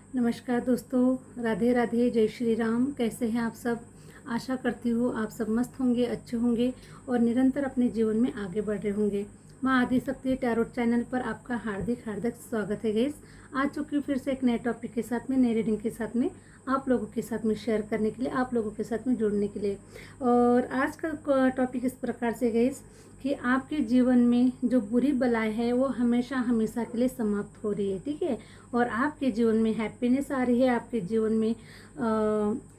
नमस्कार दोस्तों, राधे राधे, जय श्री राम। कैसे हैं आप सब? आशा करती हूँ आप सब मस्त होंगे, अच्छे होंगे और निरंतर अपने जीवन में आगे बढ़ रहे होंगे। माँ आदिशक्ति टैरोट चैनल पर आपका हार्दिक हार्दिक स्वागत है गाइस। आ चुकी हूँ फिर से एक नए टॉपिक के साथ में, नई रीडिंग के साथ में, आप लोगों के साथ में शेयर करने के लिए, आप लोगों के साथ में जुड़ने के लिए। और आज का टॉपिक इस प्रकार से गाइस कि आपके जीवन में जो बुरी बलाएं है वो हमेशा हमेशा के लिए समाप्त हो रही है, ठीक है। और आपके जीवन में हैप्पीनेस आ रही है, आपके जीवन में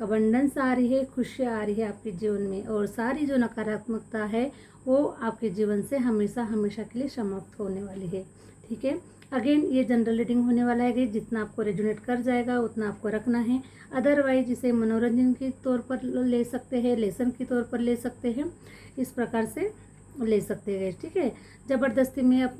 अबंडेंस आ रही है, खुशियाँ आ रही है आपके जीवन में। और सारी जो नकारात्मकता है वो आपके जीवन से हमेशा हमेशा के लिए समाप्त होने वाली है, ठीक है। अगेन ये जनरल रीडिंग होने वाला है कि जितना आपको रेजोनेट कर जाएगा उतना आपको रखना है। अदरवाइज इसे मनोरंजन के तौर पर ले सकते हैं, लेसन के तौर पर ले सकते हैं, इस प्रकार से ले सकते हैं, ठीक है। ज़बरदस्ती में आप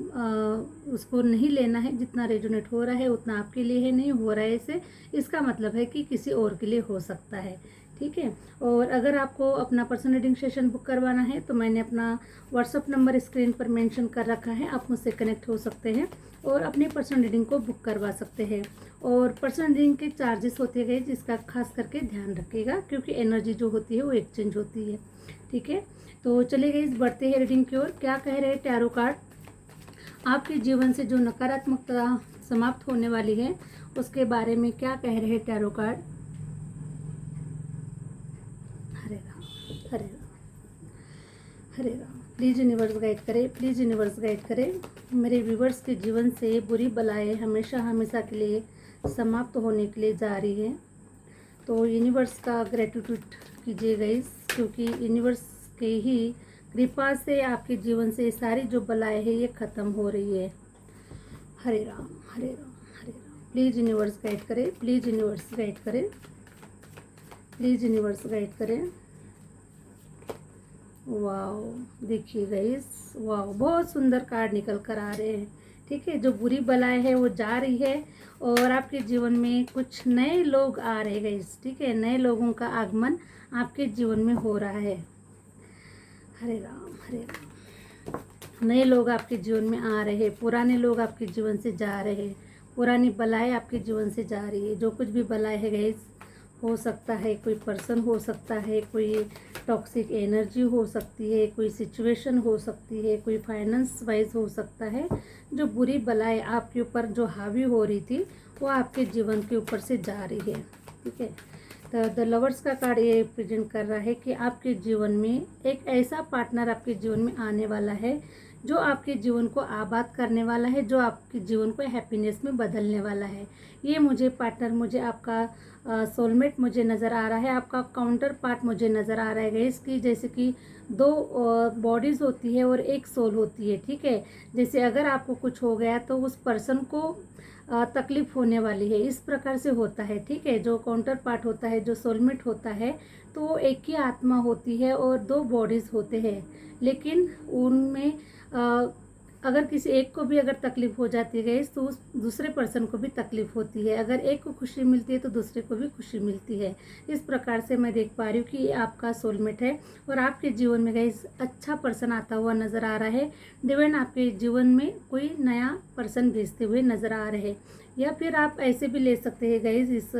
उसको नहीं लेना है। जितना रेजोनेट हो रहा है उतना आपके लिए है, नहीं हो रहा है इसे इसका मतलब है कि किसी और के लिए हो सकता है, ठीक है। और अगर आपको अपना पर्सनल रीडिंग सेशन बुक करवाना है तो मैंने अपना व्हाट्सअप नंबर स्क्रीन पर मेंशन कर रखा है, आप मुझसे कनेक्ट हो सकते हैं और अपनी पर्सनल रीडिंग को बुक करवा सकते हैं। और पर्सनल रीडिंग के चार्जेस होते गए जिसका खास करके ध्यान रखिएगा, क्योंकि एनर्जी जो होती है वो एक्सचेंज होती है, ठीक है। तो चलिए गाइस, बढ़ते हैं रीडिंग की ओर। क्या कह रहे हैं टैरो कार्ड? आपके जीवन से जो नकारात्मकता समाप्त होने वाली है उसके बारे में क्या कह रहे हैं tarot card? Hare Ram, Hare Ram, Hare Ram. Please universe guide करें, प्लीज़ यूनिवर्स गाइड करें। मेरे व्यूवर्स के जीवन से बुरी बलाएं हमेशा हमेशा के लिए समाप्त होने के लिए जा रही है। तो यूनिवर्स का ग्रेटिट्यूड कीजिए गाइस, क्योंकि यूनिवर्स के ही कृपा से आपके जीवन से सारी जो बलाएं है ये ख़त्म हो रही है। हरे राम, हरे राम, हरे राम। प्लीज़ यूनिवर्स गाइड करें, प्लीज़ यूनिवर्स गाइड करें, प्लीज़ यूनिवर्स गाइड करें। वाओ, देखिए गाइस, वाओ, बहुत सुंदर कार्ड निकल कर आ रहे हैं, ठीक है। जो बुरी बलाएं है वो जा रही है और आपके जीवन में कुछ नए लोग आ रहे हैं गाइस, ठीक है। नए लोगों का आगमन आपके जीवन में हो रहा है। हरे राम, हरे राम। नए लोग आपके जीवन में आ रहे हैं, पुराने लोग आपके जीवन से जा रहे हैं, पुरानी बलाएं आपके जीवन से जा रही है। जो कुछ भी बलाएं है गाइस, हो सकता है कोई पर्सन हो सकता है, कोई टॉक्सिक एनर्जी हो सकती है, कोई सिचुएशन हो सकती है, कोई फाइनेंस वाइज हो सकता है। जो बुरी बलाएं आपके ऊपर जो हावी हो रही थी वो आपके जीवन के ऊपर से जा रही है, ठीक है। तो द लवर्स का कार्ड ये प्रेजेंट कर रहा है कि आपके जीवन में एक ऐसा पार्टनर आपके जीवन में आने वाला है जो आपके जीवन को आबाद करने वाला है, जो आपके जीवन को हैप्पीनेस में बदलने वाला है। ये मुझे पार्टनर, मुझे आपका सोलमेट मुझे नज़र आ रहा है, आपका काउंटर पार्ट मुझे नज़र आ रहा है गाइस, कि जैसे कि दो बॉडीज़ होती है और एक सोल होती है, ठीक है। जैसे अगर आपको कुछ हो गया तो उस पर्सन को तकलीफ होने वाली है, इस प्रकार से होता है, ठीक है। जो काउंटर पार्ट होता है, जो सोलमेट होता है, तो वो एक ही आत्मा होती है और दो बॉडीज़ होते हैं, लेकिन उनमें अगर किसी एक को भी अगर तकलीफ हो जाती है तो उस दूसरे पर्सन को भी तकलीफ होती है। अगर एक को खुशी मिलती है तो दूसरे को भी खुशी मिलती है। इस प्रकार से मैं देख पा रही हूँ कि ये आपका सोलमेट है और आपके जीवन में गाइस अच्छा पर्सन आता हुआ नज़र आ रहा है। डिवाइन आपके जीवन में कोई नया पर्सन भेजते हुए नज़र आ रहे हैं। या फिर आप ऐसे भी ले सकते हैं गाइस इस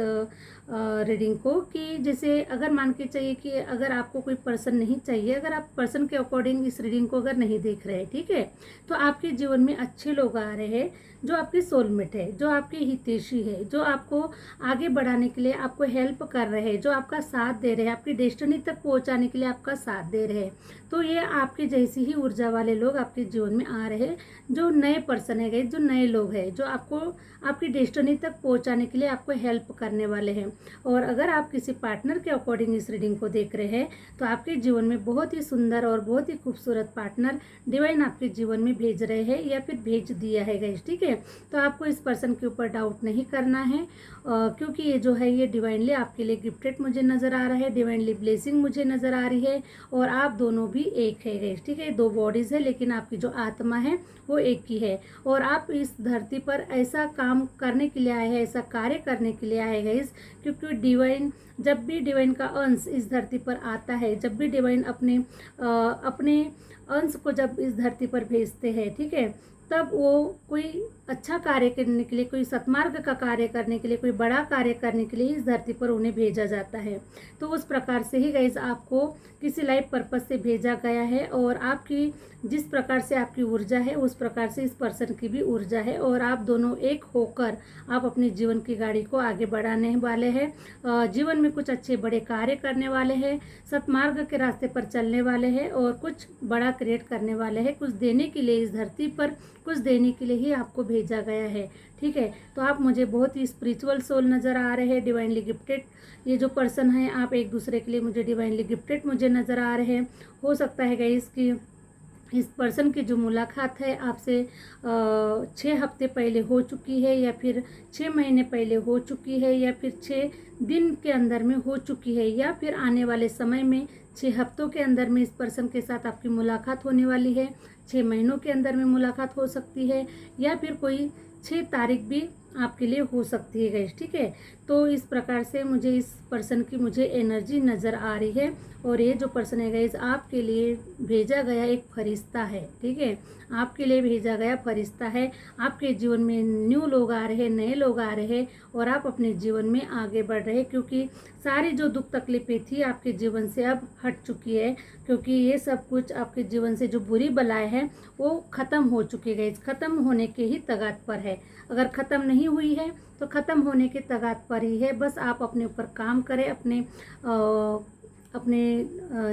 रीडिंग को, कि जैसे अगर मान के चाहिए कि अगर आपको कोई पर्सन नहीं चाहिए, अगर आप पर्सन के अकॉर्डिंग इस रीडिंग को अगर नहीं देख रहे हैं, ठीक है, तो आपके जीवन में अच्छे लोग आ रहे हैं जो आपके सोलमेट है, जो आपके हितैषी है, जो आपको आगे बढ़ाने के लिए आपको हेल्प कर रहे हैं, जो आपका साथ दे रहे हैं, आपकी डेस्टिनी तक पहुंचाने के लिए आपका साथ दे रहे हैं। तो ये आपके जैसी ही ऊर्जा वाले लोग आपके जीवन में आ रहे हैं, जो नए पर्सन है, जो नए लोग हैं, जो आपको आपकी डेस्टिनी तक पहुंचाने के लिए आपको हेल्प करने वाले हैं। और अगर आप किसी पार्टनर के अकॉर्डिंग इस रीडिंग को देख रहे हैं तो आपके जीवन में बहुत ही सुंदर और बहुत ही खूबसूरत पार्टनर डिवाइन आपके जीवन में भेज रहे हैं या फिर भेज दिया है गाइस, ठीक है। तो आपको इस पर्सन के ऊपर डाउट नहीं करना है, क्योंकि ये जो है ये डिवाइनली आपके लिए गिफ्टेड मुझे नज़र आ रहा है, डिवाइनली ब्लेसिंग मुझे नज़र आ रही है। और आप दोनों भी एक है गाइस, ठीक है। दो बॉडीज़ है लेकिन आपकी जो आत्मा है वो एक ही है। और आप इस धरती पर ऐसा काम करने के लिए आए हैं, ऐसा कार्य करने के लिए आए गाइस, क्योंकि डिवाइन, जब भी डिवाइन का अंश इस धरती पर आता है, जब भी डिवाइन अपने अंश को जब इस धरती पर भेजते हैं, ठीक है, तब वो कोई अच्छा कार्य करने के लिए, कोई सत्मार्ग का कार्य करने के लिए, कोई बड़ा कार्य करने के लिए इस धरती पर उन्हें भेजा जाता है। तो उस प्रकार से ही गाइस आपको किसी लाइफ पर्पस से भेजा गया है, और आपकी जिस प्रकार से आपकी ऊर्जा है उस प्रकार से इस पर्सन की भी ऊर्जा है, और आप दोनों एक होकर आप अपने जीवन की गाड़ी को आगे बढ़ाने वाले हैं। जीवन में कुछ अच्छे बड़े कार्य करने वाले हैं, सत्मार्ग के रास्ते पर चलने वाले हैं, और कुछ बड़ा क्रिएट करने वाले हैं। कुछ देने के लिए इस धरती पर, कुछ देने के लिए ही आपको भेजा गया है। ठीक है, तो आप मुझे बहुत ही स्पिरिचुअल सोल नज़र आ रहे हैं, डिवाइनली गिफ्टेड ये जो पर्सन है, आप एक दूसरे के लिए मुझे डिवाइनली गिफ्टेड मुझे नज़र आ रहे हैं। हो सकता है गाइस कि इस पर्सन की जो मुलाकात है आपसे 6 हफ्ते पहले हो चुकी है, या फिर 6 महीने पहले हो चुकी है, या फिर 6 दिन के अंदर में हो चुकी है, या फिर आने वाले समय में 6 हफ्तों के अंदर में इस पर्सन के साथ आपकी मुलाकात होने वाली है। 6 महीनों के अंदर में मुलाकात हो सकती है, या फिर कोई 6 तारीख भी आपके लिए हो सकती है गाइस। ठीक है, तो इस प्रकार से मुझे इस पर्सन की मुझे एनर्जी नज़र आ रही है, और ये जो पर्सन है गाइस आपके लिए भेजा गया एक फरिश्ता है। ठीक है, आपके लिए भेजा गया फरिश्ता है। आपके जीवन में न्यू लोग आ रहे हैं, नए लोग आ रहे हैं, और आप अपने जीवन में आगे बढ़ रहे हैं, क्योंकि सारी जो दुख तकलीफें थी आपके जीवन से अब हट चुकी है, क्योंकि ये सब कुछ आपके जीवन से जो बुरी बलाएं हैं वो ख़त्म हो चुकी है। ख़त्म होने के ही तगात पर है। अगर ख़त्म नहीं हुई है तो ख़त्म होने के तगात पर ही है। बस आप अपने ऊपर काम करें, अपने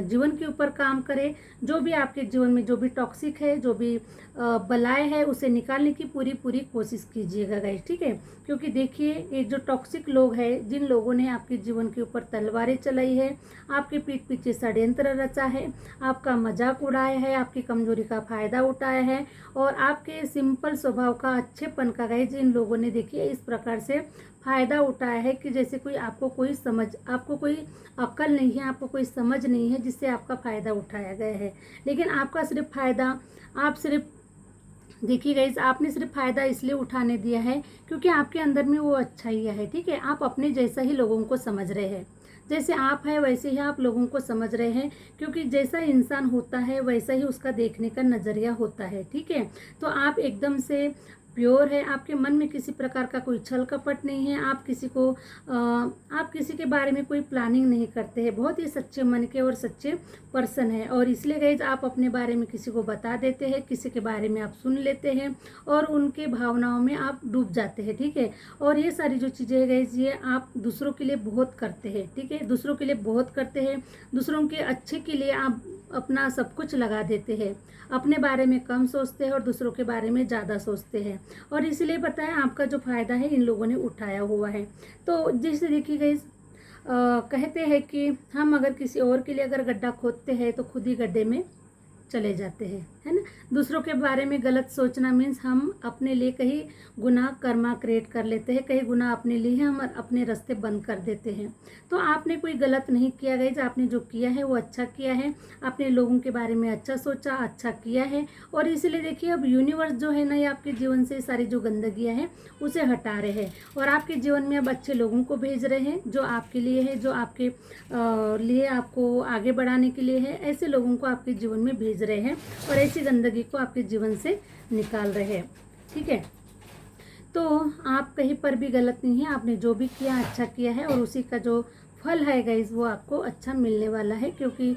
जीवन के ऊपर काम करें। जो भी आपके जीवन में जो भी टॉक्सिक है, जो भी बलाएं है, उसे निकालने की पूरी पूरी कोशिश कीजिएगा गाइस। ठीक है, क्योंकि देखिए ये जो टॉक्सिक लोग हैं, जिन लोगों ने आपके जीवन के ऊपर तलवारें चलाई है, आपके पीठ पीछे षड्यंत्र रचा है, आपका मजाक उड़ाया है, आपकी कमजोरी का फायदा उठाया है, और आपके सिंपल स्वभाव का, अच्छेपन का गाइस जिन लोगों ने देखिए इस प्रकार से फ़ायदा उठाया है कि जैसे कोई आपको कोई अक्ल नहीं है, आपको कोई समझ नहीं है, जिससे आपका फ़ायदा उठाया गया है। लेकिन आपका सिर्फ फ़ायदा, आप सिर्फ देखिए गाइस, आपने सिर्फ फ़ायदा इसलिए उठाने दिया है क्योंकि आपके अंदर में वो अच्छाइयाँ है। ठीक है, आप अपने जैसा ही लोगों को समझ रहे हैं, जैसे आप हैं वैसे ही आप लोगों को समझ रहे हैं, क्योंकि जैसा इंसान होता है वैसा ही उसका देखने का नज़रिया होता है। ठीक है, तो आप एकदम से प्योर है, आपके मन में किसी प्रकार का कोई छल कपट नहीं है, आप किसी के बारे में कोई प्लानिंग नहीं करते हैं, बहुत ही सच्चे मन के और सच्चे पर्सन है। और इसलिए गाइज आप अपने बारे में किसी को बता देते हैं, किसी के बारे में आप सुन लेते हैं, और उनके भावनाओं में आप डूब जाते हैं। ठीक है, और ये सारी जो चीज़ें है गाइज, ये आप दूसरों के लिए बहुत करते हैं। ठीक है, दूसरों के लिए बहुत करते हैं, दूसरों के अच्छे के लिए आप अपना सब कुछ लगा देते हैं, अपने बारे में कम सोचते हैं और दूसरों के बारे में ज़्यादा सोचते हैं, और इसलिए पता है आपका जो फ़ायदा है इन लोगों ने उठाया हुआ है। तो जैसे देखिए गाइस, कहते हैं कि हम अगर किसी और के लिए अगर गड्ढा खोदते हैं तो खुद ही गड्ढे में चले जाते हैं, है ना। दूसरों के बारे में गलत सोचना मीन्स हम अपने लिए कहीं गुनाह कर्मा क्रिएट कर लेते हैं, कहीं गुनाह अपने लिए हम अपने रास्ते बंद कर देते हैं। तो आपने कोई गलत नहीं किया गाइस, आपने जो किया है वो अच्छा किया है, आपने लोगों के बारे में अच्छा सोचा, अच्छा किया है, और इसलिए देखिए अब यूनिवर्स जो है ना, ये आपके जीवन से सारी जो गंदगियाँ हैं उसे हटा रहे हैं, और आपके जीवन में अब अच्छे लोगों को भेज रहे हैं, जो आपके लिए है, जो आपके लिए आपको आगे बढ़ाने के लिए है। ऐसे लोगों को आपके जीवन में भेज रहे हैं, और ऐसी गंदगी को आपके जीवन से निकाल रहे हैं। ठीक है, तो आप कहीं पर भी गलत नहीं है, आपने जो भी किया अच्छा किया है, और उसी का जो फल है गाइज वो आपको अच्छा मिलने वाला है, क्योंकि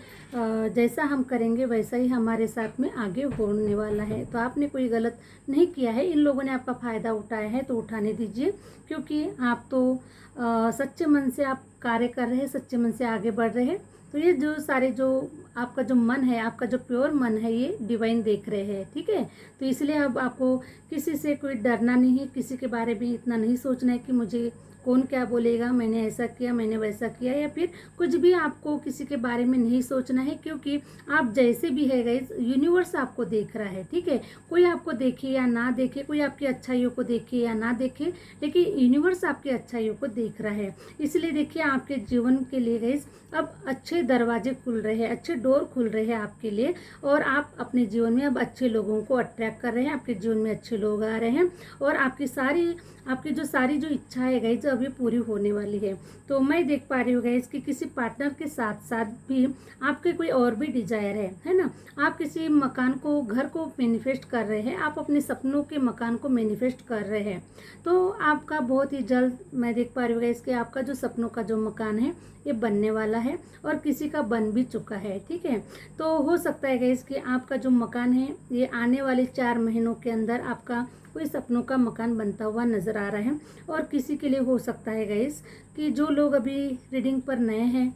जैसा हम करेंगे वैसा ही हमारे साथ में आगे होने वाला है। तो आपने कोई गलत नहीं किया है, इन लोगों ने आपका फ़ायदा उठाया है तो उठाने दीजिए, क्योंकि आप तो सच्चे मन से आप कार्य कर रहे हैं, सच्चे मन से आगे बढ़ रहे हैं। तो ये जो सारे जो आपका जो मन है, आपका जो प्योर मन है, ये डिवाइन देख रहे हैं। ठीक है, तो इसलिए अब आपको किसी से कोई डरना नहीं है, किसी के बारे में इतना नहीं सोचना है कि मुझे कौन क्या बोलेगा, मैंने ऐसा किया, मैंने वैसा किया, या फिर कुछ भी आपको किसी के बारे में नहीं सोचना है, क्योंकि आप जैसे भी है गाइस, यूनिवर्स आपको देख रहा है। ठीक है, कोई आपको देखे या ना देखे, कोई आपकी अच्छाइयों को देखे या ना देखे, लेकिन यूनिवर्स आपकी अच्छाइयों को देख रहा है। इसलिए देखिए आपके जीवन के लिए गाइस अब अच्छे दरवाजे खुल रहे हैं, अच्छे डोर खुल रहे हैं आपके लिए, और आप अपने जीवन में अब अच्छे लोगों को अट्रैक्ट कर रहे हैं, आपके जीवन में अच्छे लोग आ रहे हैं, और आपकी सारी आपकी जो सारी जो इच्छा है गाइज जो अभी पूरी होने वाली है। तो मैं देख पा रही हूँ गाइज कि किसी पार्टनर के साथ साथ भी आपके कोई और भी डिजायर है ना। आप किसी मकान को, घर को मैनिफेस्ट कर रहे हैं, आप अपने सपनों के मकान को मैनिफेस्ट कर रहे हैं। तो आपका बहुत ही जल्द मैं देख पा रही हूँ गाइज कि आपका जो सपनों का जो मकान है ये बनने वाला है और किसी का बन भी चुका है, ठीक है। तो हो सकता है गाइज कि आपका जो मकान है ये आने वाले 4 महीनों के अंदर आपका कोई सपनों का मकान बनता हुआ नजर आ रहा है। और किसी के लिए हो सकता है गाइज कि जो लोग अभी रीडिंग पर नए हैं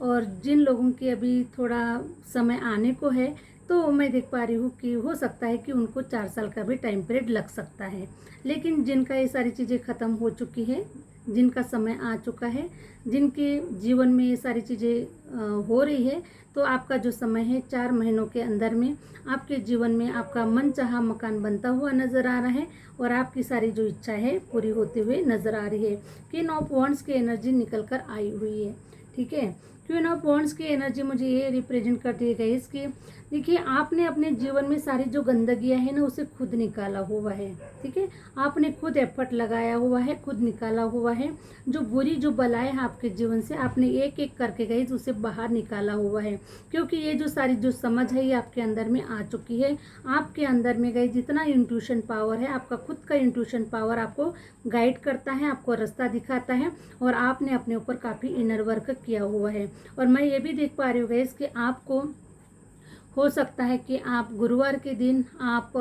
और जिन लोगों की अभी थोड़ा समय आने को है, तो मैं देख पा रही हूँ कि हो सकता है कि उनको 4 साल का भी टाइम पीरियड लग सकता है। लेकिन जिनका ये सारी चीज़ें ख़त्म हो चुकी है, जिनका समय आ चुका है, जिनके जीवन में ये सारी चीज़ें हो रही है, तो आपका जो समय है 4 महीनों के अंदर में आपके जीवन में आपका मनचाहा मकान बनता हुआ नज़र आ रहा है और आपकी सारी जो इच्छा है पूरी होते हुए नज़र आ रही है। क्वीन ऑफ वॉन्ड्स की एनर्जी निकल कर आई हुई है, ठीक है। क्वीन ऑफ वॉन्ड्स की एनर्जी मुझे ये रिप्रेजेंट करती है गाइस कि देखिए आपने अपने जीवन में सारी जो गंदगियां है ना उसे खुद निकाला हुआ है, ठीक है। आपने खुद एफर्ट लगाया हुआ है, खुद निकाला हुआ है। जो बुरी जो बलाएं हैं आपके जीवन से आपने एक एक करके गाइस उसे बाहर निकाला हुआ है, क्योंकि ये जो सारी जो समझ है ये आपके अंदर में आ चुकी है। आपके अंदर में गाइस जितना इंट्यूशन पावर है, आपका खुद का इंट्यूशन पावर आपको गाइड करता है, आपको रास्ता दिखाता है और आपने अपने ऊपर काफ़ी इनर वर्क किया हुआ है। और मैं ये भी देख पा रही हूँ गाइस कि आपको हो सकता है कि आप गुरुवार के दिन आप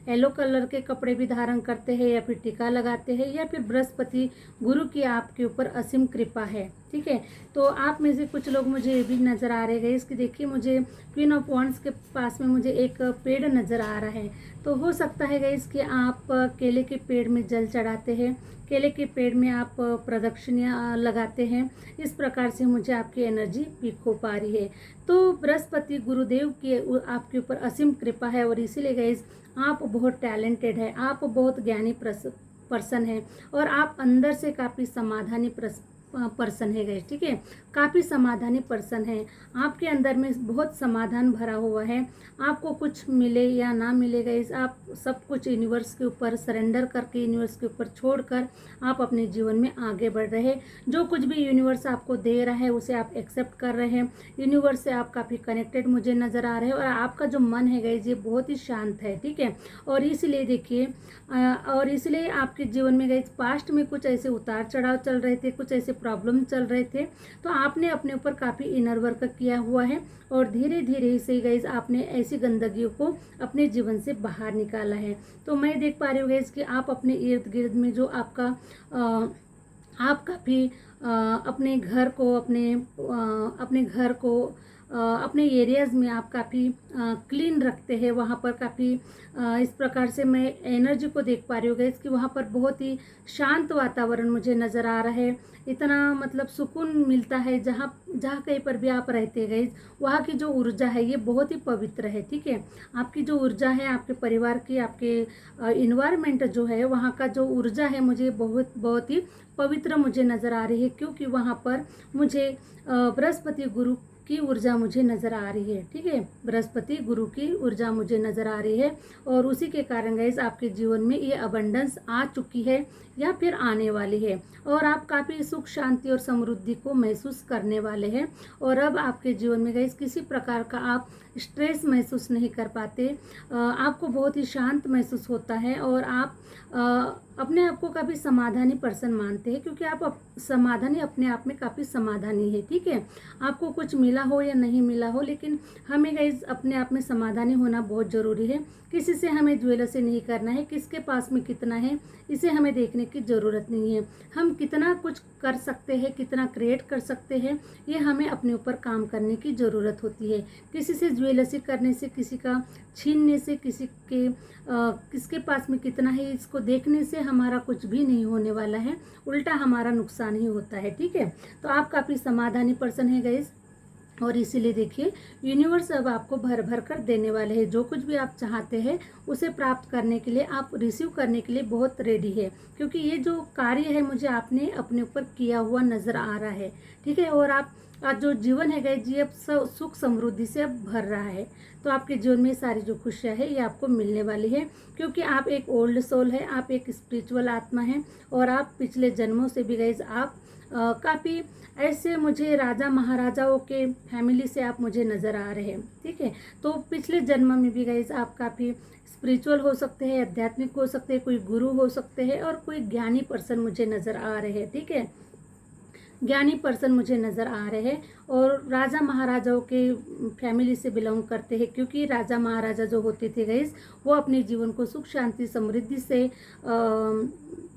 येलो कलर के कपड़े भी धारण करते हैं या फिर टीका लगाते हैं, या फिर बृहस्पति गुरु की आपके ऊपर असीम कृपा है, ठीक है। तो आप में से कुछ लोग मुझे ये भी नज़र आ रहे हैं इसकी, देखिए मुझे क्वीन ऑफ वॉन्ड्स के पास में मुझे एक पेड़ नज़र आ रहा है। तो हो सकता है गाइस कि आप केले के पेड़ में जल चढ़ाते हैं, केले के पेड़ में आप प्रदक्षिणा लगाते हैं। इस प्रकार से मुझे आपकी एनर्जी पिक हो पा रही है। तो बृहस्पति गुरुदेव की आपके ऊपर असीम कृपा है और इसीलिए गाइस आप बहुत टैलेंटेड है, आप बहुत ज्ञानी पर्सन है और आप अंदर से काफ़ी समाधानी पर्सन है गाइस, ठीक है। काफ़ी समाधानी पर्सन है, आपके अंदर में बहुत समाधान भरा हुआ है। आपको कुछ मिले या ना मिले गाइस, आप सब कुछ यूनिवर्स के ऊपर सरेंडर करके, यूनिवर्स के ऊपर छोड़कर आप अपने जीवन में आगे बढ़ रहे हैं। जो कुछ भी यूनिवर्स आपको दे रहा है उसे आप एक्सेप्ट कर रहे हैं। यूनिवर्स से आप काफ़ी कनेक्टेड मुझे नज़र आ रहे हैं और आपका जो मन है गाइस ये बहुत ही शांत है, ठीक है। और इसलिए देखिए और इसलिए आपके जीवन में गाइस पास्ट में कुछ ऐसे उतार चढ़ाव चल रहे थे, कुछ ऐसे प्रॉब्लम चल रहे थे, तो आपने अपने ऊपर काफ़ी इनर वर्क किया हुआ है और धीरे धीरे से गाइस आपने ऐसी गंदगियों को अपने जीवन से बाहर निकाला है। तो मैं देख पा रही हूँ गाइस कि आप अपने इर्द गिर्द में जो आपका आप काफ़ी अपने घर को अपने एरियाज़ में आप काफ़ी क्लीन रखते हैं, वहाँ पर काफ़ी इस प्रकार से मैं एनर्जी को देख पा रही हूँ गाइस कि वहाँ पर बहुत ही शांत वातावरण मुझे नज़र आ रहा है। इतना मतलब सुकून मिलता है जहाँ कहीं पर भी आप रहते हैं गाइस, वहाँ की जो ऊर्जा है ये बहुत ही पवित्र है, ठीक है। आपकी जो ऊर्जा है, आपके परिवार की, आपके इन्वायरमेंट जो है, वहाँ का जो ऊर्जा है मुझे बहुत ही पवित्र मुझे नज़र आ रही है, क्योंकि वहाँ पर मुझे बृहस्पति गुरु की ऊर्जा मुझे नज़र आ रही है, ठीक है। बृहस्पति गुरु की ऊर्जा मुझे नज़र आ रही है और उसी के कारण गाइस आपके जीवन में ये अबंडेंस आ चुकी है या फिर आने वाली है और आप काफ़ी सुख शांति और समृद्धि को महसूस करने वाले हैं। और अब आपके जीवन में गाइस किसी प्रकार का आप स्ट्रेस महसूस नहीं कर पाते, आपको बहुत ही शांत महसूस होता है और आप अपने आप को काफ़ी समाधानी पर्सन मानते हैं, क्योंकि आप समाधानी अपने आप में काफ़ी समाधानी है, ठीक है। आपको कुछ मिला हो या नहीं मिला हो, लेकिन हमें गाइस अपने आप में समाधानी होना बहुत ज़रूरी है। किसी से हमें ज्वेलसी नहीं करना है, किसके पास में कितना है इसे हमें देखने की ज़रूरत नहीं है। हम कितना कुछ कर सकते हैं, कितना क्रिएट कर सकते हैं, ये हमें अपने ऊपर काम करने की ज़रूरत होती है। किसी से ज्वेलसी करने से, किसी का छीनने से, किसके पास में कितना है इसको देखने से हमारा कुछ भी नहीं होने वाला है, उल्टा हमारा नुकसान ही होता है, ठीक है। तो आप काफ़ी समाधानी पर्सन है गाइस और इसीलिए देखिए यूनिवर्स अब आपको भर भर कर देने वाले हैं। जो कुछ भी आप चाहते हैं उसे प्राप्त करने के लिए, आप रिसीव करने के लिए बहुत रेडी है, क्योंकि ये जो कार्य है मुझे आपने अपने ऊपर किया हुआ नज़र आ रहा है, ठीक है। और आप आज जो जीवन है गाइस ये अब सुख समृद्धि से अब भर रहा है। तो आपके जीवन में सारी जो खुशियाँ है ये आपको मिलने वाली है, क्योंकि आप एक ओल्ड सोल है, आप एक स्पिरिचुअल आत्मा है, और आप पिछले जन्मों से भी गाइस आप काफ़ी ऐसे मुझे राजा महाराजाओं के फैमिली से आप मुझे नज़र आ रहे हैं। ठीक है, तो पिछले जन्म में भी गाइस आप काफ़ी स्पिरिचुअल हो सकते हैं, आध्यात्मिक हो सकते हैं, कोई गुरु हो सकते हैं, और कोई ज्ञानी पर्सन मुझे नज़र आ रहे हैं। ठीक है, ज्ञानी पर्सन मुझे नज़र आ रहे हैं, और राजा महाराजाओं के फैमिली से बिलोंग करते हैं, क्योंकि राजा महाराजा जो होते थे गाइस वो अपने जीवन को सुख शांति समृद्धि से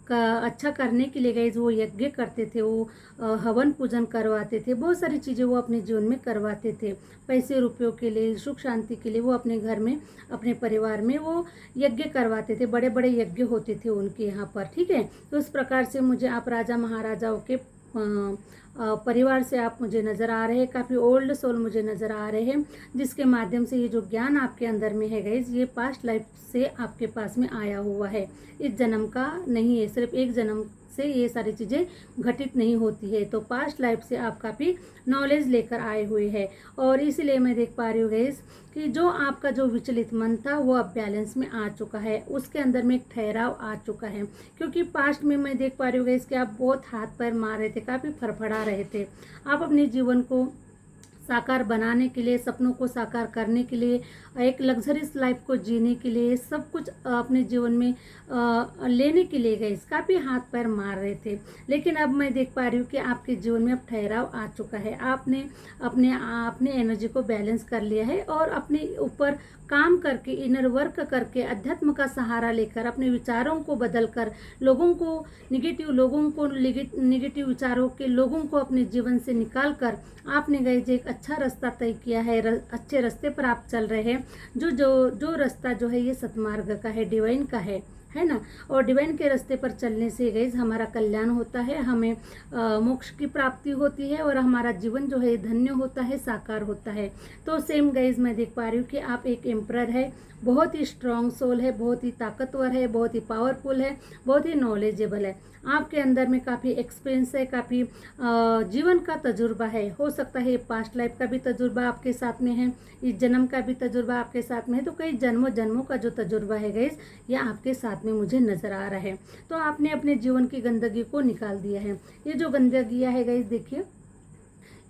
का अच्छा करने के लिए गाइस वो यज्ञ करते थे, वो हवन पूजन करवाते थे, बहुत सारी चीज़ें वो अपने जीवन में करवाते थे। पैसे रुपयों के लिए, सुख शांति के लिए वो अपने घर में, अपने परिवार में वो यज्ञ करवाते थे, बड़े बड़े यज्ञ होते थे उनके यहाँ पर। ठीक है, तो इस प्रकार से मुझे आप राजा महाराजाओं के परिवार से आप मुझे नज़र आ रहे हैं, काफ़ी ओल्ड सोल मुझे नज़र आ रहे हैं, जिसके माध्यम से ये जो ज्ञान आपके अंदर में है गाइस ये पास्ट लाइफ से आपके पास में आया हुआ है, इस जन्म का नहीं है, सिर्फ एक जन्म से ये सारी चीज़ें घटित नहीं होती है। तो पास्ट लाइफ से आप काफ़ी नॉलेज लेकर आए हुए हैं, और इसीलिए मैं देख पा रही हूँ गाइस कि जो आपका जो विचलित मन था वो अब बैलेंस में आ चुका है, उसके अंदर में एक ठहराव आ चुका है। क्योंकि पास्ट में मैं देख पा रही हूँ गाइस कि आप बहुत हाथ पैर मार रहे थे, काफ़ी फड़फड़ा रहे थे, आप अपने जीवन को साकार बनाने के लिए, सपनों को साकार करने के लिए, एक लग्जरियस लाइफ को जीने के लिए, सब कुछ अपने जीवन में लेने के लिए गए, काफ़ी हाथ पैर मार रहे थे। लेकिन अब मैं देख पा रही हूँ कि आपके जीवन में अब ठहराव आ चुका है, आपने अपने एनर्जी को बैलेंस कर लिया है, और अपने ऊपर काम करके, इनर वर्क करके, अध्यात्म का सहारा लेकर, अपने विचारों को बदलकर, निगेटिव विचारों के लोगों को अपने जीवन से निकाल कर आपने गए एक अच्छा रास्ता तय किया है, अच्छे रास्ते पर आप चल रहे हैं। जो रास्ता जो है ये सतमार्ग का है, डिवाइन का है ना, और डिवाइन के रास्ते पर चलने से गाइस हमारा कल्याण होता है, हमें मोक्ष की प्राप्ति होती है, और हमारा जीवन जो है धन्य होता है, साकार होता है। तो सेम गाइस मैं देख पा रही हूँ कि आप एक एम्परर है, बहुत ही स्ट्रॉन्ग सोल है, बहुत ही ताकतवर है, बहुत ही पावरफुल है, बहुत ही नॉलेजेबल है, आपके अंदर में काफ़ी एक्सपीरियंस है, काफ़ी जीवन का तजुर्बा है, हो सकता है पास्ट लाइफ का भी तजुर्बा आपके साथ में है, इस जन्म का भी तजुर्बा आपके साथ में है, तो कई जन्मों का जो तजुर्बा है गाइस ये आपके साथ में मुझे नज़र आ रहा है। तो आपने अपने जीवन की गंदगी को निकाल दिया है। ये जो गंदगियाँ है गाइस देखिए,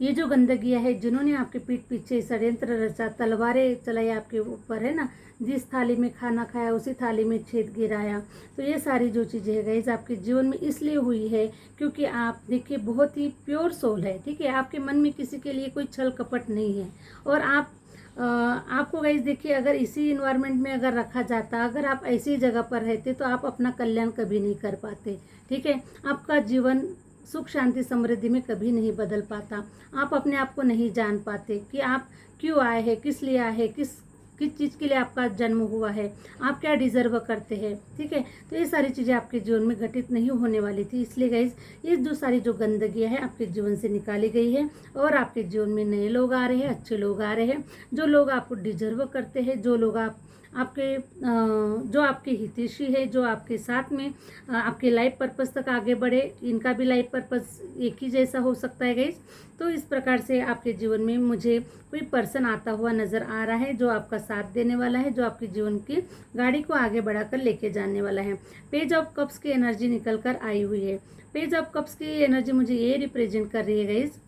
ये जो गंदगियाँ है, जिन्होंने आपके पीठ पीछे षड्यंत्र रचा, तलवारें चलाई आपके ऊपर, है ना, जिस थाली में खाना खाया उसी थाली में छेद गिराया, तो ये सारी जो चीज़ें है गाइस आपके जीवन में इसलिए हुई है क्योंकि आप देखिए बहुत ही प्योर सोल है। ठीक है, आपके मन में किसी के लिए कोई छल कपट नहीं है, और आपको गाइस देखिए अगर इसी इन्वायरमेंट में अगर रखा जाता, अगर आप ऐसी जगह पर रहते तो आप अपना कल्याण कभी नहीं कर पाते। ठीक है, आपका जीवन सुख शांति समृद्धि में कभी नहीं बदल पाता, आप अपने आप को नहीं जान पाते कि आप क्यों आए हैं, किस लिए आए हैं, किस चीज़ के लिए आपका जन्म हुआ है, आप क्या डिजर्व करते हैं। ठीक है, तो ये सारी चीज़ें आपके जीवन में घटित नहीं होने वाली थी, इसलिए गाइस ये जो सारी जो गंदगियाँ है आपके जीवन से निकाली गई है, और आपके जीवन में नए लोग आ रहे हैं, अच्छे लोग आ रहे हैं, जो लोग आपको डिजर्व करते हैं, जो लोग जो आपके हितैषी है, जो आपके साथ में आपके लाइफ पर्पस तक आगे बढ़े, इनका भी लाइफ पर्पस एक ही जैसा हो सकता है गाइस। तो इस प्रकार से आपके जीवन में मुझे कोई पर्सन आता हुआ नज़र आ रहा है जो आपका साथ देने वाला है, जो आपके जीवन की गाड़ी को आगे बढ़ाकर लेके जाने वाला है। पेज ऑफ कप्स की एनर्जी निकल कर आई हुई है। पेज ऑफ कप्स की एनर्जी मुझे ये रिप्रेजेंट कर रही है गाइस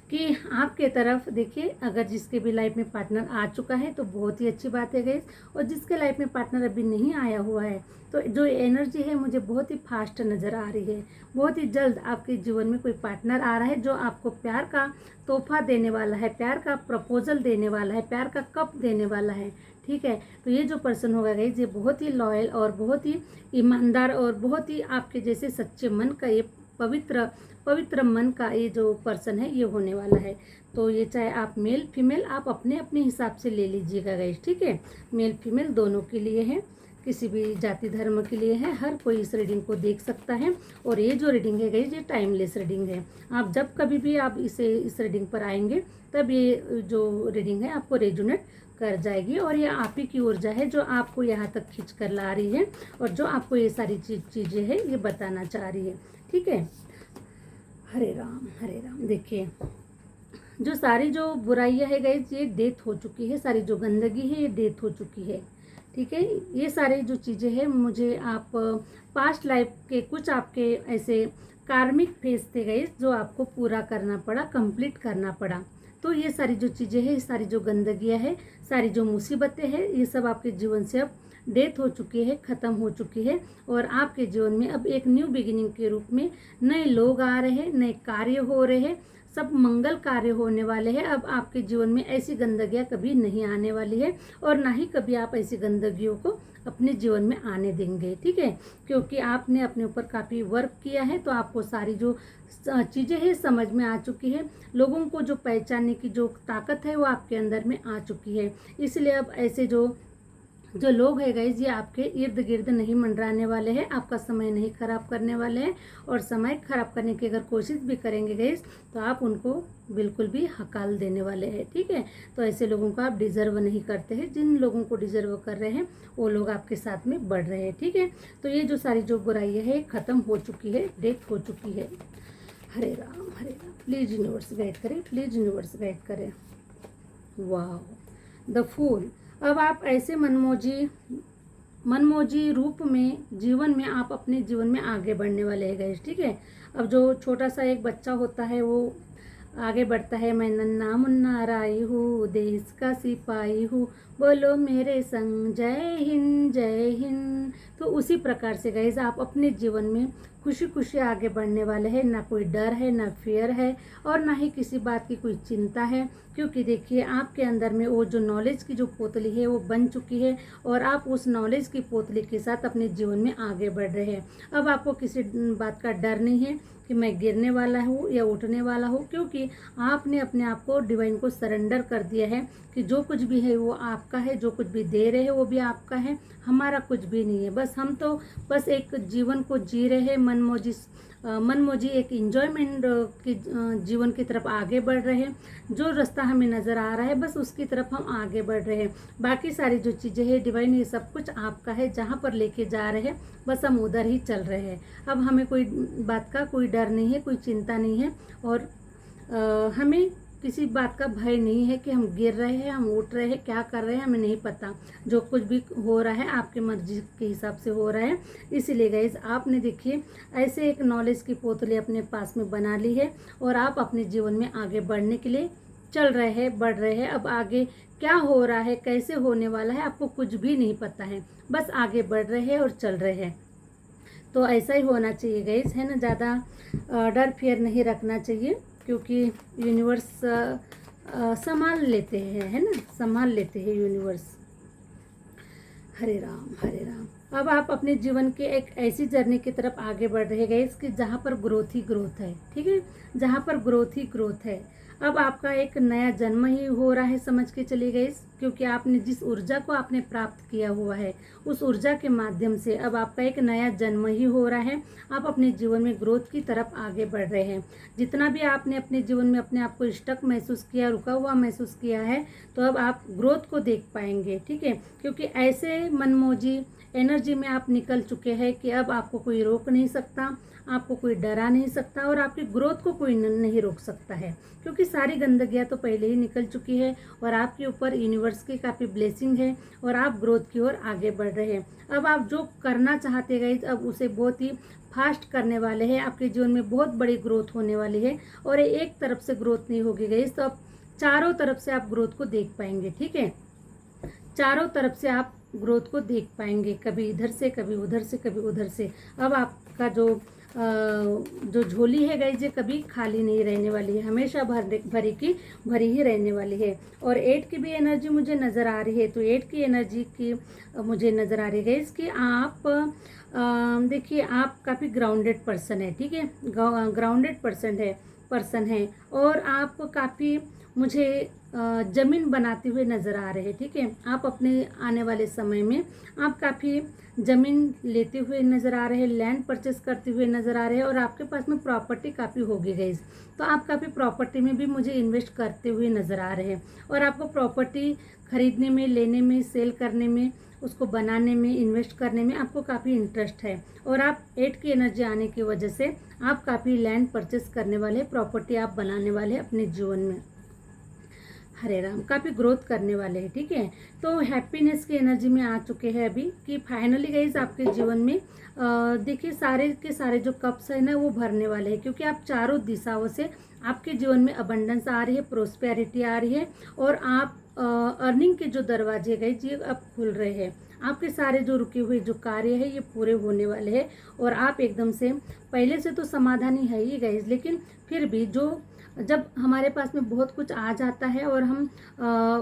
कि आपके तरफ देखिए, अगर जिसके भी लाइफ में पार्टनर आ चुका है तो बहुत ही अच्छी बात है गाइस, और जिसके लाइफ में पार्टनर अभी नहीं आया हुआ है तो जो एनर्जी है मुझे बहुत ही फास्ट नज़र आ रही है। बहुत ही जल्द आपके जीवन में कोई पार्टनर आ रहा है जो आपको प्यार का तोहफा देने वाला है, प्यार का प्रपोजल देने वाला है, प्यार का कप देने वाला है। ठीक है, तो ये जो पर्सन होगा गाइस ये बहुत ही लॉयल और बहुत ही ईमानदार और बहुत ही आपके जैसे सच्चे मन का, ये पवित्र मन का ये जो पर्सन है ये होने वाला है। तो ये चाहे आप मेल फीमेल आप अपने अपने हिसाब से ले लीजिएगा गाइस। ठीक है, मेल फीमेल दोनों के लिए है, किसी भी जाति धर्म के लिए है, हर कोई इस रीडिंग को देख सकता है। और ये जो रीडिंग है गाइस ये टाइमलेस रीडिंग है, आप जब कभी भी आप इस रीडिंग पर आएंगे तब ये जो रीडिंग है आपको रेजोनेट कर जाएगी, और ये आप ही की ऊर्जा है जो आपको यहाँ तक खींच कर ला रही है, और जो आपको ये सारी चीज़ें है ये बताना चाह रही है। ठीक है, हरे राम। देखिए जो सारी जो बुराइयां है गाइस, ये डेथ हो चुकी है, सारी जो गंदगी है ये डेथ हो चुकी है। ठीक है, ये सारी जो चीज़ें हैं, मुझे आप पास्ट लाइफ के कुछ आपके ऐसे कार्मिक फेज थे गाइस, जो आपको पूरा करना पड़ा, कंप्लीट करना पड़ा। तो ये सारी जो चीज़ें हैं, सारी जो गंदगियां है, सारी जो मुसीबतें हैं, ये सब आपके जीवन से अब डेथ हो चुकी है, ख़त्म हो चुकी है। और आपके जीवन में अब एक न्यू बिगिनिंग के रूप में नए लोग आ रहे हैं, नए कार्य हो रहे हैं, सब मंगल कार्य होने वाले हैं। अब आपके जीवन में ऐसी गंदगियां कभी नहीं आने वाली है, और ना ही कभी आप ऐसी गंदगियों को अपने जीवन में आने देंगे। ठीक है, क्योंकि आपने अपने ऊपर काफ़ी वर्क किया है, तो आपको सारी जो चीज़ें हैं समझ में आ चुकी है। लोगों को जो पहचानने की जो ताकत है वो आपके अंदर में आ चुकी है। इसलिए अब ऐसे जो लोग है गाइज, ये आपके इर्द गिर्द नहीं मंडराने वाले हैं, आपका समय नहीं खराब करने वाले हैं। और समय खराब करने की अगर कोशिश भी करेंगे गाइज, तो आप उनको बिल्कुल भी हकाल देने वाले हैं। ठीक है, तो ऐसे लोगों को आप डिजर्व नहीं करते हैं। जिन लोगों को डिजर्व कर रहे हैं वो लोग आपके साथ में बढ़ रहे हैं। ठीक है, तो ये जो सारी जो बुराइयां है खत्म हो चुकी है, डेथ हो चुकी है। हरे राम। प्लीज यूनिवर्स गाइड करें, प्लीज यूनिवर्स गाइड करें। वाह, द फूल। अब आप ऐसे मनमोजी रूप में जीवन में आप अपने जीवन में आगे बढ़ने वाले हैं गाइस। ठीक है, अब जो छोटा सा एक बच्चा होता है वो आगे बढ़ता है, मैं नन्ना मुन्ना राई हूँ, देश का सिपाही हूँ, बोलो मेरे संग जय हिंद जय हिंद। तो उसी प्रकार से गाइस आप अपने जीवन में खुशी खुशी आगे बढ़ने वाले हैं। ना कोई डर है, ना फियर है, और ना ही किसी बात की कोई चिंता है। क्योंकि देखिए आपके अंदर में वो जो नॉलेज की जो पोतली है वो बन चुकी है, और आप उस नॉलेज की पोतली के साथ अपने जीवन में आगे बढ़ रहे हैं। अब आपको किसी बात का डर नहीं है कि मैं गिरने वाला हूँ या उठने वाला हूँ, क्योंकि आपने अपने आप को डिवाइन को सरेंडर कर दिया है कि जो कुछ भी है वो आपका है, जो कुछ भी दे रहे हैं वो भी आपका है, हमारा कुछ भी नहीं है। बस हम तो बस एक जीवन को जी रहे हैं, मनमोजी एक इंजॉयमेंट की जीवन की तरफ आगे बढ़ रहे हैं। जो रास्ता हमें नज़र आ रहा है बस उसकी तरफ हम आगे बढ़ रहे हैं। बाकी सारी जो चीज़ें हैं डिवाइन, ये सब कुछ आपका है, जहाँ पर लेके जा रहे हैं बस हम उधर ही चल रहे हैं। अब हमें कोई बात का कोई डर नहीं है, कोई चिंता नहीं है, और हमें किसी बात का भय नहीं है कि हम गिर रहे हैं, हम उठ रहे हैं, क्या कर रहे हैं हमें नहीं पता। जो कुछ भी हो रहा है आपके मर्जी के हिसाब से हो रहा है। इसीलिए गाइस आपने देखिए ऐसे एक नॉलेज की पोतली अपने पास में बना ली है, और आप अपने जीवन में आगे बढ़ने के लिए चल रहे हैं, बढ़ रहे हैं। अब आगे क्या हो रहा है, कैसे होने वाला है, आपको कुछ भी नहीं पता है, बस आगे बढ़ रहे हैं और चल रहे हैं। तो ऐसा ही होना चाहिए गाइस, है ना। ज़्यादा डर फियर नहीं रखना चाहिए, क्योंकि यूनिवर्स संभाल लेते हैं, है ना, संभाल लेते हैं यूनिवर्स। हरे राम। अब आप अपने जीवन के एक ऐसी जर्नी की तरफ आगे बढ़ रहे हैं कि जहाँ पर ग्रोथ ही ग्रोथ है। ठीक है, जहाँ पर ग्रोथ ही ग्रोथ है। अब आपका एक नया जन्म ही हो रहा है, समझ के चली गई, क्योंकि आपने जिस ऊर्जा को आपने प्राप्त किया हुआ है उस ऊर्जा के माध्यम से अब आपका एक नया जन्म ही हो रहा है। आप अपने जीवन में ग्रोथ की तरफ आगे बढ़ रहे हैं। जितना भी आपने अपने जीवन में अपने आप को स्टक महसूस किया, रुका हुआ महसूस किया है, तो अब आप ग्रोथ को देख पाएंगे। ठीक है, क्योंकि ऐसे मनमोजी एनर्जी में आप निकल चुके हैं कि अब आपको कोई रोक नहीं सकता, आपको कोई डरा नहीं सकता, और आपकी ग्रोथ को कोई नहीं रोक सकता है, क्योंकि सारी गंदगियाँ तो पहले ही निकल चुकी है, और आपके ऊपर यूनिवर्स की काफ़ी ब्लेसिंग है, और आप ग्रोथ की ओर आगे बढ़ रहे हैं। अब आप जो करना चाहते गए अब उसे बहुत ही फास्ट करने वाले हैं। आपके जीवन में बहुत बड़ी ग्रोथ होने वाली है, और एक तरफ से ग्रोथ नहीं होगी गई, तो अब चारों तरफ से आप ग्रोथ को देख पाएंगे। ठीक है, चारों तरफ से आप ग्रोथ को देख पाएंगे, कभी इधर से, कभी उधर से, कभी उधर से। अब आपका जो झोली है गाइस, ये कभी खाली नहीं रहने वाली है, हमेशा भरी ही रहने वाली है। और 8 की भी एनर्जी मुझे नज़र आ रही है, तो 8 की एनर्जी की मुझे नज़र आ रही है गाइस कि आप देखिए आप काफ़ी ग्राउंडेड पर्सन है। ठीक है, ग्राउंडेड पर्सन है, और आप काफ़ी मुझे ज़मीन बनाते हुए नज़र आ रहे हैं। ठीक है, आप अपने आने वाले समय में आप काफ़ी ज़मीन लेते हुए नज़र आ रहे हैं, लैंड परचेस करते हुए नज़र आ रहे हैं, और आपके पास में प्रॉपर्टी काफ़ी होगी गाइस। तो आप काफ़ी प्रॉपर्टी में भी मुझे इन्वेस्ट करते हुए नज़र आ रहे हैं, और आपको प्रॉपर्टी खरीदने में, लेने में, सेल करने में उसको बनाने में, इन्वेस्ट करने में आपको काफ़ी इंटरेस्ट है। और आप 8 की एनर्जी आने की वजह से आप काफ़ी लैंड परचेस करने वाले, प्रॉपर्टी आप बनाने वाले अपने जीवन में। हरे राम, काफ़ी ग्रोथ करने वाले हैं, ठीक है। तो हैप्पीनेस की एनर्जी में आ चुके हैं अभी कि फाइनली गाइज आपके जीवन में देखिए सारे के सारे जो कप्स है ना वो भरने वाले हैं, क्योंकि आप चारों दिशाओं से आपके जीवन में अबंडेंस आ रही है, प्रोस्पेरिटी आ रही है, और आप अर्निंग के जो दरवाजे गए ये अब खुल रहे हैं। आपके सारे जो रुके हुए जो कार्य है ये पूरे होने वाले हैं, और आप एकदम से, पहले से तो समाधानी है ही गाइज, लेकिन फिर भी जो जब हमारे पास में बहुत कुछ आ जाता है और हम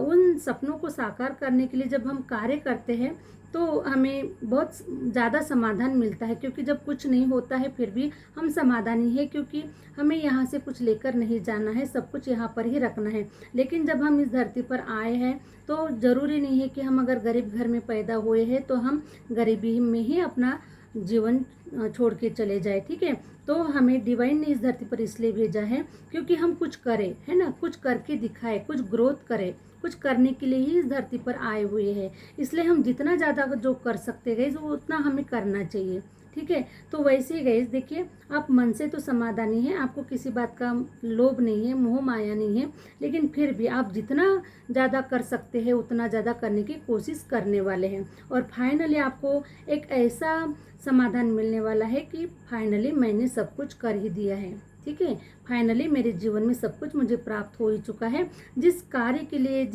उन सपनों को साकार करने के लिए जब हम कार्य करते हैं तो हमें बहुत ज़्यादा समाधान मिलता है, क्योंकि जब कुछ नहीं होता है फिर भी हम समाधानी है, क्योंकि हमें यहाँ से कुछ लेकर नहीं जाना है, सब कुछ यहाँ पर ही रखना है। लेकिन जब हम इस धरती पर आए हैं तो ज़रूरी नहीं है कि हम अगर गरीब घर में पैदा हुए हैं तो हम गरीबी में ही अपना जीवन छोड़ के चले जाए, ठीक है। तो हमें डिवाइन ने इस धरती पर इसलिए भेजा है क्योंकि हम कुछ करें, है ना, कुछ करके दिखाए, कुछ ग्रोथ करें, कुछ करने के लिए ही इस धरती पर आए हुए हैं। इसलिए हम जितना ज़्यादा जो कर सकते गए वो उतना हमें करना चाहिए, ठीक है। तो वैसे ही गए देखिए, आप मन से तो समाधानी है, आपको किसी बात का लोभ नहीं है, मोह माया नहीं है, लेकिन फिर भी आप जितना ज़्यादा कर सकते हैं उतना ज़्यादा करने की कोशिश करने वाले हैं। और फाइनली आपको एक ऐसा समाधान मिलने वाला है कि फाइनली मैंने सब कुछ कर ही दिया है, ठीक है। फाइनली मेरे जीवन में सब कुछ मुझे प्राप्त हो ही चुका है। जिस कार्य के लिए,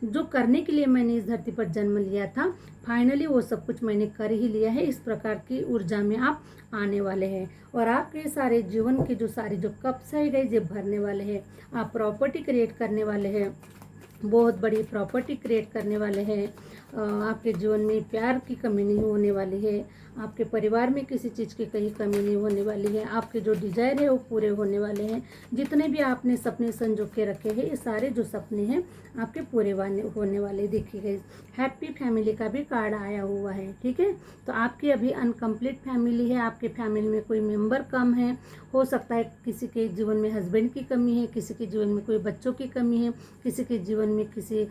जो करने के लिए मैंने इस धरती पर जन्म लिया था, फाइनली वो सब कुछ मैंने कर ही लिया है। इस प्रकार की ऊर्जा में आप आने वाले हैं, और आपके सारे जीवन के जो सारी जो कप्स है गए ये भरने वाले हैं। आप प्रॉपर्टी क्रिएट करने वाले हैं, बहुत बड़ी प्रॉपर्टी क्रिएट करने वाले हैं। आपके जीवन में प्यार की कमी नहीं होने वाली है, आपके परिवार में किसी चीज़ की कहीं कमी नहीं होने वाली है, आपके जो डिजायर है वो पूरे होने वाले हैं। जितने भी आपने सपने संजो के रखे हैं ये सारे जो सपने हैं आपके पूरे होने वाले। देखिए हैप्पी फैमिली का भी कार्ड आया हुआ है, ठीक है। तो आपकी अभी अनकम्प्लीट फैमिली है, आपके फैमिली में कोई मेंबर कम है, हो सकता है किसी के जीवन में हस्बैंड की कमी है, किसी के जीवन में कोई बच्चों की कमी है, किसी के जीवन में किसी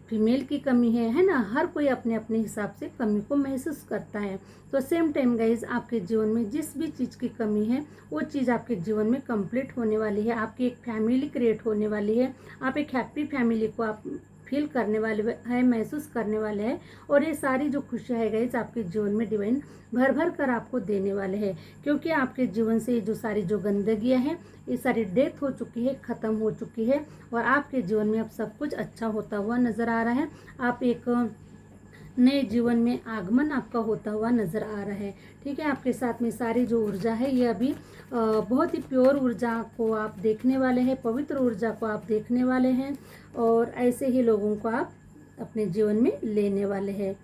फीमेल की कमी है ना। हर कोई अपने अपने हिसाब से कमी को महसूस करता है। तो सेम टाइम गाइज आपके जीवन में जिस भी चीज़ की कमी है वो चीज़ आपके जीवन में कंप्लीट होने वाली है। आपकी एक फैमिली क्रिएट होने वाली है, आप एक हैप्पी फैमिली को आप फील करने वाले हैं, महसूस करने वाले हैं। और ये सारी जो खुशियाँ है गाइज आपके जीवन में डिवाइन भर भर कर आपको देने वाले हैं, क्योंकि आपके जीवन से जो सारी जो गंदगियाँ हैं ये सारी डेथ हो चुकी है, ख़त्म हो चुकी है, और आपके जीवन में अब सब कुछ अच्छा होता हुआ नज़र आ रहा है। आप एक नए जीवन में आगमन आपका होता हुआ नज़र आ रहा है, ठीक है। आपके साथ में सारी जो ऊर्जा है ये अभी बहुत ही प्योर ऊर्जा को आप देखने वाले हैं, पवित्र ऊर्जा को आप देखने वाले हैं, और ऐसे ही लोगों को आप अपने जीवन में लेने वाले हैं।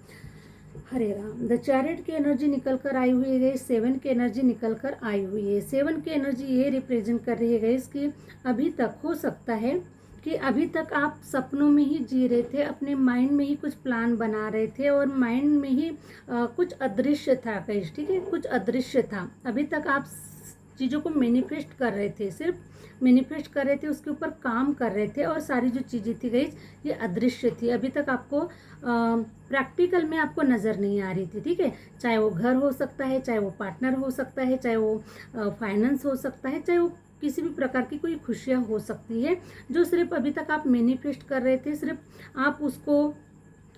हरे राम। द चैरियट की एनर्जी निकल कर आई हुई है, 7 की एनर्जी निकल कर आई हुई है। 7 की एनर्जी ये रिप्रेजेंट कर रही है इसकी अभी तक हो सकता है कि अभी तक आप सपनों में ही जी रहे थे, अपने माइंड में ही कुछ प्लान बना रहे थे, और माइंड में ही कुछ अदृश्य था गाइस, ठीक है, कुछ अदृश्य था। अभी तक आप चीज़ों को मैनिफेस्ट कर रहे थे, सिर्फ मैनिफेस्ट कर रहे थे, उसके ऊपर काम कर रहे थे, और सारी जो चीज़ें थी गाइस ये अदृश्य थी। अभी तक आपको प्रैक्टिकल में आपको नज़र नहीं आ रही थी, ठीक है। चाहे वो घर हो सकता है, चाहे वो पार्टनर हो सकता है, चाहे वो फाइनेंस हो सकता है, चाहे वो किसी भी प्रकार की कोई खुशियाँ हो सकती है, जो सिर्फ अभी तक आप मैनिफेस्ट कर रहे थे, सिर्फ आप उसको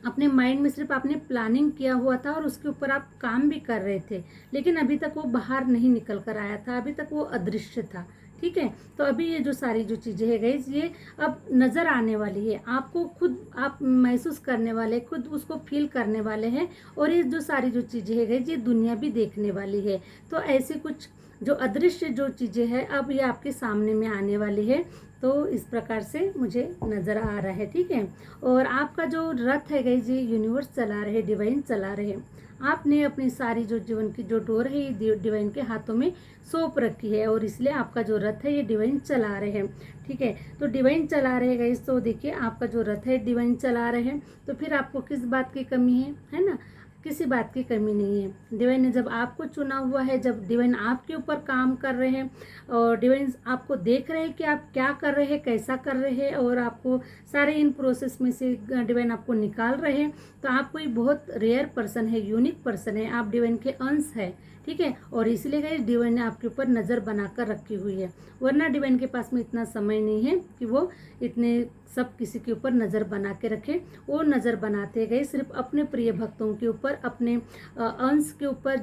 अपने माइंड में सिर्फ आपने प्लानिंग किया हुआ था और उसके ऊपर आप काम भी कर रहे थे, लेकिन अभी तक वो बाहर नहीं निकल कर आया था, अभी तक वो अदृश्य था, ठीक है। तो अभी ये जो सारी जो चीज़ें है गाइस ये अब नज़र आने वाली है, आपको खुद आप महसूस करने वाले, खुद उसको फील करने वाले हैं, और ये जो सारी जो चीज़ें है गाइस ये दुनिया भी देखने वाली है। तो ऐसे कुछ जो अदृश्य जो चीज़ें हैं अब ये आपके सामने में आने वाली है। तो इस प्रकार से मुझे नज़र आ रहा है, ठीक है। और आपका जो रथ है गाइस ये यूनिवर्स चला रहे, डिवाइन चला रहे। आपने अपनी सारी जो जीवन की जो डोर है ये डिवाइन के हाथों में सौंप रखी है, और इसलिए आपका जो रथ है ये डिवाइन चला रहे हैं, ठीक है। तो डिवाइन चला रहे गाइस, तो देखिए आपका जो रथ है डिवाइन चला रहे हैं, तो फिर आपको किस बात की कमी है ना। किसी बात की कमी नहीं है। डिवाइन ने जब आपको चुना हुआ है, जब डिवाइन आपके ऊपर काम कर रहे हैं और डिवाइन आपको देख रहे हैं कि आप क्या कर रहे हैं, कैसा कर रहे हैं, और आपको सारे इन प्रोसेस में से डिवाइन आपको निकाल रहे हैं, तो आप कोई बहुत रेयर पर्सन है, यूनिक पर्सन है, आप डिवाइन के अंश है, ठीक है। और इसलिए गाइस डिवाइन ने आपके ऊपर नज़र बनाकर रखी हुई है, वरना डिवाइन के पास में इतना समय नहीं है कि वो इतने सब किसी के ऊपर नज़र बना के रखे। वो नज़र बनाते गए सिर्फ अपने प्रिय भक्तों के ऊपर, अपने अंश के ऊपर,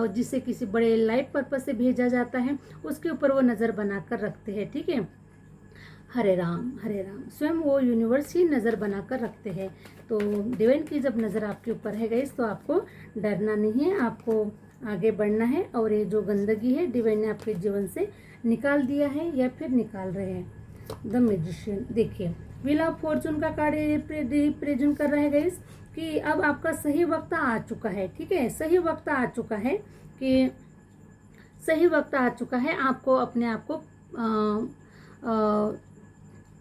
जिसे किसी बड़े लाइफ पर्पस से भेजा जाता है, उसके ऊपर वो नज़र बनाकर रखते हैं, ठीक है। हरे राम हरे राम, स्वयं वो यूनिवर्स ही नज़र बनाकर रखते हैं। तो डिवाइन की जब नज़र आपके ऊपर है गाइस, तो आपको डरना नहीं है, आपको आगे बढ़ना है। और ये जो गंदगी है डिवाइन ने आपके जीवन से निकाल दिया है या फिर निकाल रहे हैं। द मैजिशियन, देखिए व्हील ऑफ फॉर्चून का कार्ड रिप्रेजेंट कर रहा है गाइस कि अब आपका सही वक्त आ चुका है, ठीक है। सही वक्त आ चुका है कि सही वक्त आ चुका है आपको अपने आप को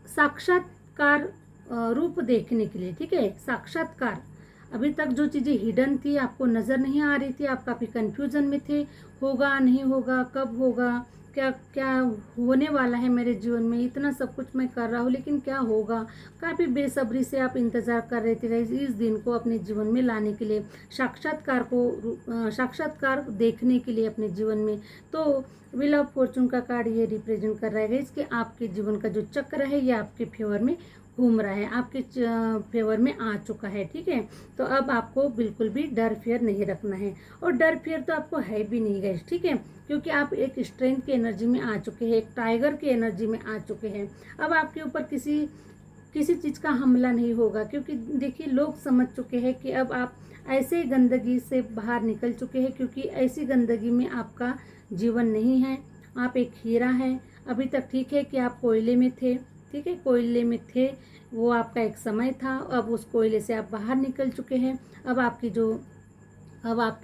साक्षात्कार रूप देखने के लिए, ठीक है। साक्षात्कार, अभी तक जो चीज़ें हिडन थी, आपको नज़र नहीं आ रही थी, आप काफ़ी कंफ्यूजन में थे, होगा नहीं होगा, कब होगा, क्या क्या होने वाला है मेरे जीवन में, इतना सब कुछ मैं कर रहा हूँ लेकिन क्या होगा, काफ़ी बेसब्री से आप इंतज़ार कर रहे थे इस दिन को अपने जीवन में लाने के लिए, साक्षात्कार देखने के लिए अपने जीवन में। तो व्हील ऑफ फॉर्चून का कार्ड ये रिप्रेजेंट कर रहा है इसके आपके जीवन का जो चक्र है ये आपके फेवर में घूम रहा है, आपके फेवर में आ चुका है, ठीक है। तो अब आपको बिल्कुल भी डर फियर नहीं रखना है, और डर फियर तो आपको है भी नहीं गाइस, ठीक है, क्योंकि आप एक स्ट्रेंथ की एनर्जी में आ चुके हैं, एक टाइगर की एनर्जी में आ चुके हैं। अब आपके ऊपर किसी चीज़ का हमला नहीं होगा, क्योंकि देखिए लोग समझ चुके हैं कि अब आप ऐसे गंदगी से बाहर निकल चुके हैं, क्योंकि ऐसी गंदगी में आपका जीवन नहीं है, आप एक हीरा है। अभी तक ठीक है कि आप कोयले में थे, ठीक है, कोयले में थे, वो आपका एक समय था, अब उस कोयले से आप बाहर निकल चुके हैं। अब आपकी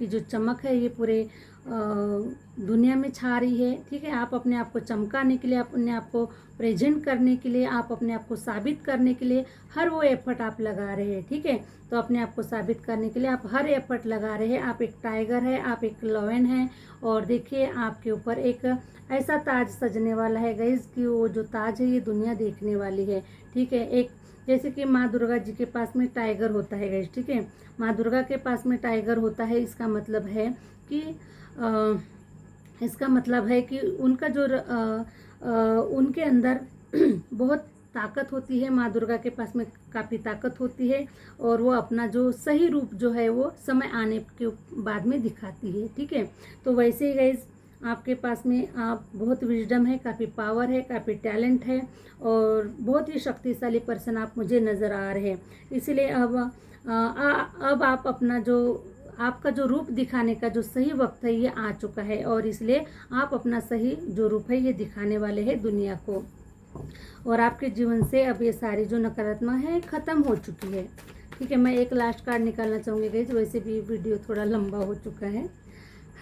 जो चमक है ये पूरे दुनिया में छा रही है, ठीक है। आप अपने आप को चमकाने के लिए, अपने आप को प्रेजेंट करने के लिए, आप अपने आप को साबित करने के लिए हर वो एफर्ट आप लगा रहे हैं, ठीक है। तो अपने आप को साबित करने के लिए आप हर एफर्ट लगा रहे हैं। आप एक टाइगर है, आप एक लॉयन है, और देखिए आपके ऊपर एक ऐसा ताज सजने वाला है गाइस कि वो जो ताज है ये दुनिया देखने वाली है, ठीक है। एक जैसे कि माँ दुर्गा जी के पास में टाइगर होता है गाइस, ठीक है, माँ दुर्गा के पास में टाइगर होता है, इसका मतलब है कि उनका जो उनके अंदर बहुत ताकत होती है, माँ दुर्गा के पास में काफ़ी ताकत होती है, और वो अपना जो सही रूप जो है वो समय आने के बाद में दिखाती है, ठीक है। तो वैसे ही गाइस आपके पास में आप बहुत विजडम है, काफ़ी पावर है, काफ़ी टैलेंट है, और बहुत ही शक्तिशाली पर्सन आप मुझे नज़र आ रहे हैं। इसलिए अब आप अपना जो आपका जो रूप दिखाने का जो सही वक्त है ये आ चुका है, और इसलिए आप अपना सही जो रूप है ये दिखाने वाले हैं दुनिया को, और आपके जीवन से अब ये सारी जो नकारात्मक है ख़त्म हो चुकी है, ठीक है। मैं एक लास्ट कार्ड निकालना चाहूँगी गाइस, वैसे भी वीडियो थोड़ा लंबा हो चुका है।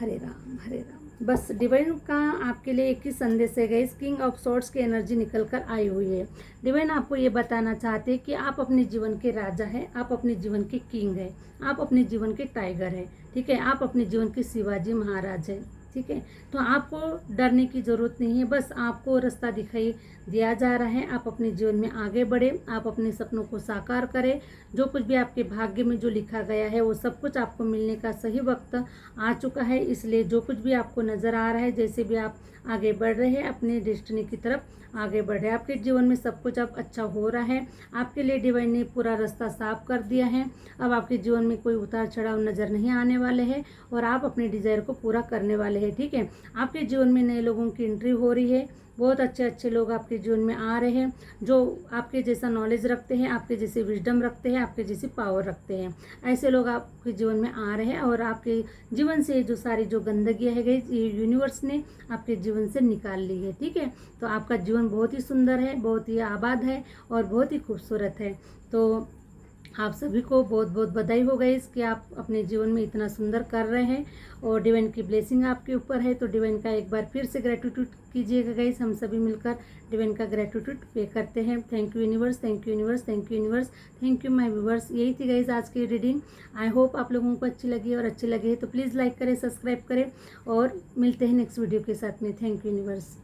हरे राम हरे राम। बस डिवाइन का आपके लिए एक ही संदेश है गाइस, किंग ऑफ सॉर्ड्स की एनर्जी निकल कर आई हुई है। डिवाइन आपको ये बताना चाहते हैं कि आप अपने जीवन के राजा हैं, आप अपने जीवन के किंग हैं, आप अपने जीवन के टाइगर हैं, ठीक है, आप अपने जीवन के शिवाजी महाराज हैं, ठीक है। तो आपको डरने की ज़रूरत नहीं है, बस आपको रास्ता दिखाई दिया जा रहा है। आप अपने जीवन में आगे बढ़े, आप अपने सपनों को साकार करें, जो कुछ भी आपके भाग्य में जो लिखा गया है वो सब कुछ आपको मिलने का सही वक्त आ चुका है। इसलिए जो कुछ भी आपको नज़र आ रहा है, जैसे भी आप आगे बढ़ रहे हैं अपने डेस्टिनी की तरफ आगे बढ़ रहे हैं, आपके जीवन में सब कुछ अब अच्छा हो रहा है। आपके लिए डिवाइन ने पूरा रास्ता साफ कर दिया है। अब आपके जीवन में कोई उतार चढ़ाव नज़र नहीं आने वाले हैं, और आप अपने डिज़ायर को पूरा करने वाले हैं, ठीक है। आपके जीवन में नए लोगों की एंट्री हो रही है, बहुत अच्छे अच्छे लोग आपके जीवन में आ रहे हैं, जो आपके जैसा नॉलेज रखते हैं, आपके जैसे विजडम रखते हैं, आपके जैसी पावर रखते हैं। ऐसे लोग आपके जीवन में आ रहे हैं, और आपके जीवन से जो सारी जो गंदगियाँ है गई ये यूनिवर्स ने आपके जीवन से निकाल ली है, ठीक है। तो आपका जीवन बहुत ही सुंदर है, बहुत ही आबाद है, और बहुत ही खूबसूरत है। तो आप सभी को बहुत बहुत बधाई हो गाइस कि आप अपने जीवन में इतना सुंदर कर रहे हैं और डिवाइन की ब्लेसिंग आपके ऊपर है। तो डिवाइन का एक बार फिर से ग्रेटिट्यूड कीजिएगा गाइस, हम सभी मिलकर डिवाइन का ग्रेटिट्यूड पे करते हैं। Thank you universe, thank you universe, thank you universe, thank you my viewers. यही थी गाइस आज की रीडिंग। आई होप आप लोगों को अच्छी लगी, और अच्छी लगी है तो प्लीज़ लाइक करें, सब्सक्राइब करें, और मिलते हैं नेक्स्ट वीडियो के साथ में। Thank you universe.